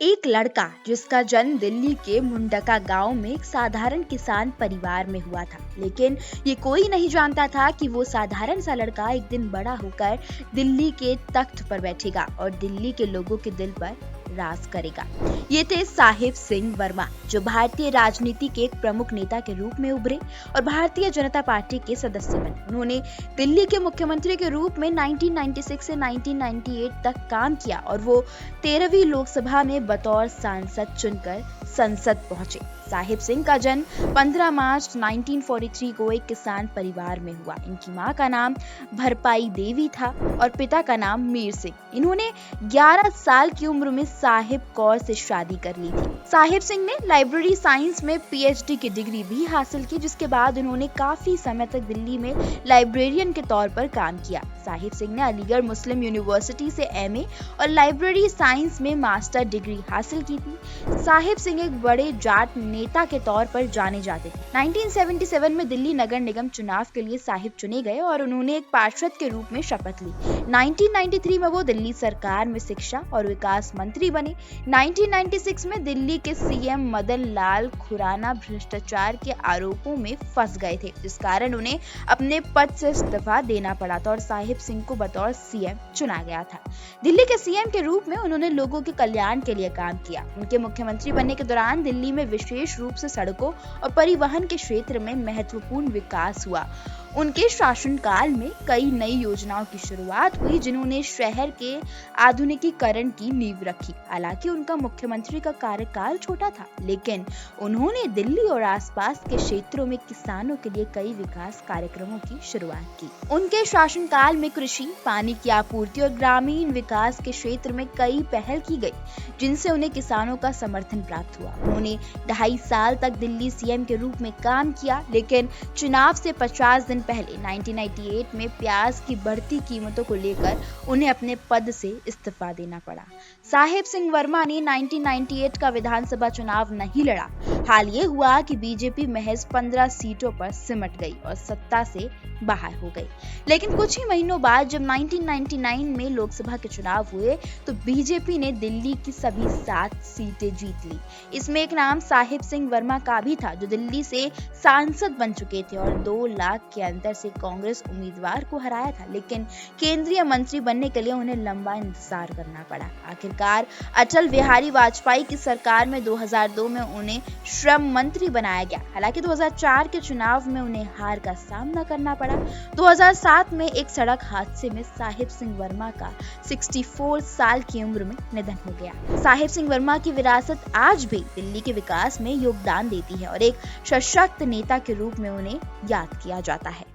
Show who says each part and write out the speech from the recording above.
Speaker 1: एक लड़का जिसका जन्म दिल्ली के मुंडका गांव में एक साधारण किसान परिवार में हुआ था, लेकिन ये कोई नहीं जानता था कि वो साधारण सा लड़का एक दिन बड़ा होकर दिल्ली के तख्त पर बैठेगा और दिल्ली के लोगों के दिल पर राज करेगा। ये थे साहिब सिंह वर्मा, जो भारतीय राजनीति के एक प्रमुख नेता के रूप में उभरे और भारतीय जनता पार्टी के सदस्य बने। उन्होंने दिल्ली के मुख्यमंत्री के रूप में 1996 से 1998 तक काम किया और वो 13वीं लोकसभा में बतौर सांसद चुनकर संसद पहुंचे। साहिब सिंह का जन्म 15 मार्च 1943 को एक किसान परिवार में हुआ। इनकी मां का नाम भरपाई देवी था और पिता का नाम मीर सिंह। इन्होंने 11 साल की उम्र में साहिब कौर से शादी कर ली थी। साहिब सिंह ने लाइब्रेरी साइंस में पीएचडी की डिग्री भी हासिल की, जिसके बाद उन्होंने काफी समय तक दिल्ली में लाइब्रेरियन के तौर पर काम किया। साहिब सिंह ने अलीगढ़ मुस्लिम यूनिवर्सिटी से एमए और लाइब्रेरी साइंस में मास्टर डिग्री हासिल की थी। साहिब सिंह एक बड़े जाट नेता के तौर पर जाने जाते थे। 1977 में दिल्ली नगर निगम चुनाव के लिए साहिब चुने गए और उन्होंने एक पार्षद के रूप में शपथ ली। 1993 में वो दिल्ली सरकार में शिक्षा और विकास मंत्री बने। 1996 में दिल्ली के सीएम मदन लाल खुराना भ्रष्टाचार के आरोपों में फंस गए थे, जिस कारण उन्हें अपने पद से इस्तीफा देना पड़ा था और साहिब सिंह को बतौर सीएम चुना गया था। दिल्ली के सीएम के रूप में उन्होंने लोगों के कल्याण के लिए काम किया। उनके मुख्यमंत्री बनने के दौरान दिल्ली में विशेष रूप से सड़कों और परिवहन के क्षेत्र में महत्वपूर्ण विकास हुआ। उनके शासनकाल में कई नई योजनाओं की शुरुआत हुई, जिन्होंने शहर के आधुनिकीकरण की नींव रखी। हालांकि उनका मुख्यमंत्री का कार्यकाल छोटा था, लेकिन उन्होंने दिल्ली और आसपास के क्षेत्रों में किसानों के लिए कई विकास कार्यक्रमों की शुरुआत की। उनके शासनकाल में कृषि, पानी की आपूर्ति और ग्रामीण विकास के क्षेत्र में कई पहल की गई, जिनसे उन्हें किसानों का समर्थन प्राप्त हुआ। उन्होंने 2.5 साल तक दिल्ली सीएम के रूप में काम किया, लेकिन चुनाव से 50 दिन पहले 1998 में प्याज की बढ़ती कीमतों को लेकर उन्हें अपने पद से इस्तीफा देना पड़ा। साहिब सिंह वर्मा ने 1998 का विधानसभा चुनाव नहीं लड़ा। हाल ये हुआ कि बीजेपी महज 15 सीटों पर सिमट गई और सत्ता से बाहर हो गई। लेकिन कुछ ही महीनों बाद जब 1999 में लोकसभा के चुनाव हुए तो बीजेपी ने दिल्ली की सभी 7 सीटें जीत ली। इसमें एक नाम साहिब सिंह वर्मा का भी था, जो दिल्ली से सांसद बन चुके थे और 2 लाख के अंतर से कांग्रेस उम्मीदवार को हराया था। लेकिन केंद्रीय मंत्री बनने के लिए उन्हें लंबा इंतजार करना पड़ा। आखिरकार अटल बिहारी वाजपेयी की सरकार में 2002 में उन्हें श्रम मंत्री बनाया गया। हालांकि 2004 के चुनाव में उन्हें हार का सामना करना पड़ा। 2007 में एक सड़क हादसे में साहिब सिंह वर्मा का 64 साल की उम्र में निधन हो गया। साहिब सिंह वर्मा की विरासत आज भी दिल्ली के विकास में योगदान देती है और एक सशक्त नेता के रूप में उन्हें याद किया जाता है।